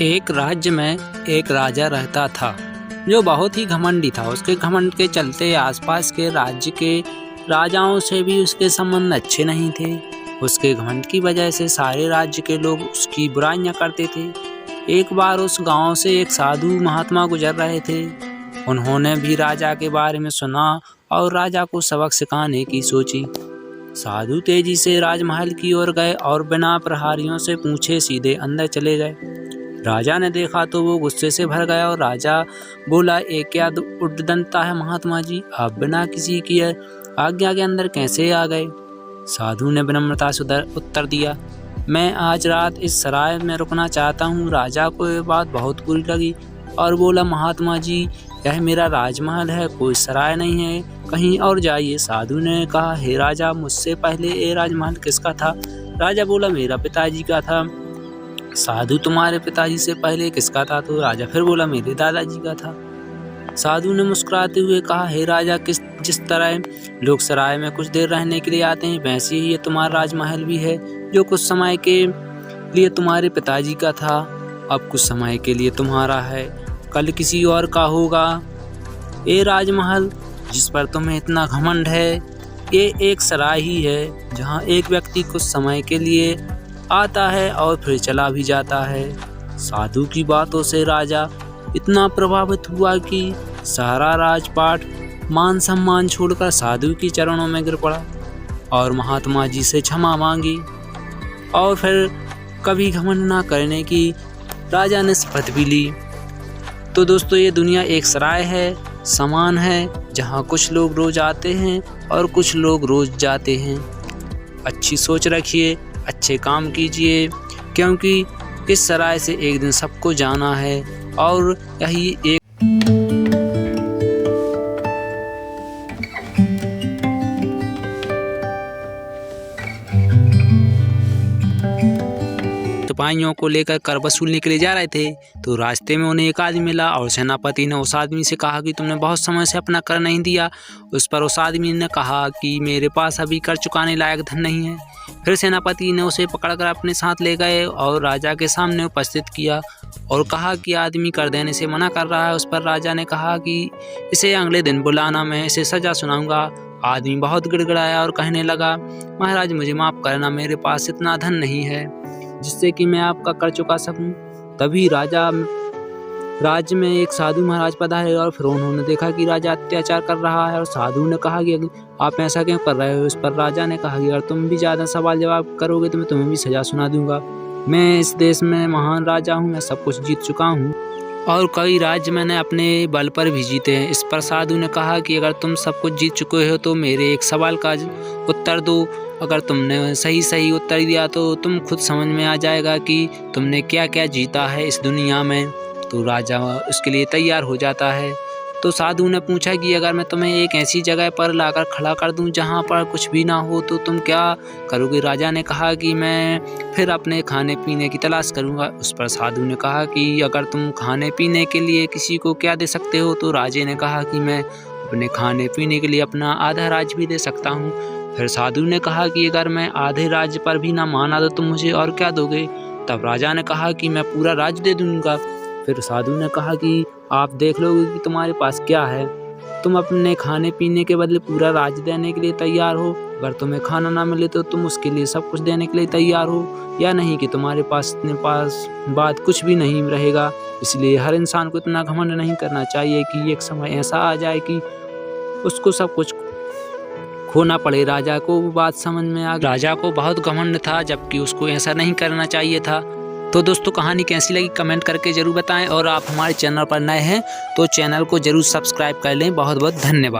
एक राज्य में एक राजा रहता था जो बहुत ही घमंडी था। उसके घमंड के चलते आसपास के राज्य के राजाओं से भी उसके संबंध अच्छे नहीं थे। उसके घमंड की वजह से सारे राज्य के लोग उसकी बुराइयां करते थे। एक बार उस गांव से एक साधु महात्मा गुजर रहे थे। उन्होंने भी राजा के बारे में सुना और राजा को सबक सिखाने की सोची। साधु तेजी से राजमहल की ओर गए और बिना प्रहरियों से पूछे सीधे अंदर चले गए। राजा ने देखा तो वो गुस्से से भर गया और राजा बोला, एक क्या उद्दंडता है महात्मा जी, आप बिना किसी की आज्ञा के अंदर कैसे आ गए? साधु ने विनम्रता से उत्तर दिया, मैं आज रात इस सराय में रुकना चाहता हूँ। राजा को ये बात बहुत बुरी लगी और बोला, महात्मा जी यह मेरा राजमहल है, कोई सराय नहीं है, कहीं और जाइए। साधु ने कहा, हे राजा, मुझसे पहले ये राजमहल किसका था? राजा बोला, मेरा पिताजी का था। साधु, तुम्हारे पिताजी से पहले किसका था? तो राजा फिर बोला, मेरे दादाजी का था। साधु ने मुस्कुराते हुए कहा, हे राजा, जिस तरह लोग सराय में कुछ देर रहने के लिए आते हैं, वैसे ही ये तुम्हारा राजमहल भी है, जो कुछ समय के लिए तुम्हारे पिताजी का था, अब कुछ समय के लिए तुम्हारा है, कल किसी और का होगा। ये राजमहल जिस पर तुम्हें इतना घमंड है, ये एक सराय ही है जहाँ एक व्यक्ति कुछ समय के लिए आता है और फिर चला भी जाता है। साधु की बातों से राजा इतना प्रभावित हुआ कि सारा राजपाट मान सम्मान छोड़कर साधु की चरणों में गिर पड़ा और महात्मा जी से क्षमा मांगी और फिर कभी घमंड न करने की राजा ने शपथ भी ली। तो दोस्तों, ये दुनिया एक सराय है, समान है, जहाँ कुछ लोग रोज आते हैं और कुछ लोग रोज जाते हैं। अच्छी सोच रखिए, अच्छे काम कीजिए, क्योंकि इस सराय से एक दिन सबको जाना है और यही एक सिपाहियों को लेकर कर वसूलने के लिए जा रहे थे तो रास्ते में उन्हें एक आदमी मिला और सेनापति ने उस आदमी से कहा कि तुमने बहुत समय से अपना कर नहीं दिया। उस पर उस आदमी ने कहा कि मेरे पास अभी कर चुकाने लायक धन नहीं है। फिर सेनापति ने उसे पकड़कर अपने साथ ले गए और राजा के सामने उपस्थित किया और कहा कि आदमी कर देने से मना कर रहा है। उस पर राजा ने कहा कि इसे अगले दिन बुलाना, मैं इसे सजा सुनाऊंगा। आदमी बहुत गिड़गिड़ाया और कहने लगा, महाराज मुझे माफ़ करना, मेरे पास इतना धन नहीं है जिससे कि मैं आपका कर चुका सकूं। तभी राज्य में एक साधु महाराज पधारे और फिर उन्होंने देखा कि राजा अत्याचार कर रहा है और साधु ने कहा कि आप ऐसा क्यों कर रहे हो? इस पर राजा ने कहा कि अगर तुम भी ज़्यादा सवाल जवाब करोगे तो मैं तुम्हें भी सजा सुना दूंगा। मैं इस देश में महान राजा हूँ, मैं सब कुछ जीत चुका हूँ और कई राज्य मैंने अपने बल पर भी जीते हैं। इस पर साधु ने कहा कि अगर तुम सब कुछ जीत चुके हो तो मेरे एक सवाल का उत्तर दो। अगर तुमने सही उत्तर दिया तो तुम खुद समझ में आ जाएगा कि तुमने क्या क्या जीता है इस दुनिया में। तो राजा उसके लिए तैयार हो जाता है। तो साधु ने पूछा कि अगर मैं तुम्हें एक ऐसी जगह पर लाकर खड़ा कर दूं जहां पर कुछ भी ना हो तो तुम क्या करोगे? राजा ने कहा कि मैं फिर अपने खाने पीने की तलाश करूंगा। उस पर साधु ने कहा कि अगर तुम खाने पीने के लिए किसी को क्या दे सकते हो? तो राजे ने कहा कि मैं अपने खाने पीने के लिए अपना आधा राज्य भी दे सकता हूँ। फिर साधु ने कहा कि अगर मैं आधे राज्य पर भी ना माना तो तुम मुझे और क्या दोगे? तब राजा ने कहा कि मैं पूरा राज्य दे दूंगा। फिर साधु ने कहा कि आप देख लोगे कि तुम्हारे पास क्या है। तुम अपने खाने पीने के बदले पूरा राज्य देने के लिए तैयार हो? अगर तुम्हें खाना ना मिले तो तुम उसके लिए सब कुछ देने के लिए तैयार हो, या नहीं कि तुम्हारे पास बात कुछ भी नहीं रहेगा? इसलिए हर इंसान को इतना घमंड नहीं करना चाहिए कि एक समय ऐसा आ जाए कि उसको सब कुछ खोना पड़े। राजा को वो बात समझ में आ गई। राजा को बहुत घमंड था, जबकि उसको ऐसा नहीं करना चाहिए था। तो दोस्तों, कहानी कैसी लगी कमेंट करके जरूर बताएं और आप हमारे चैनल पर नए हैं तो चैनल को जरूर सब्सक्राइब कर लें। बहुत बहुत धन्यवाद।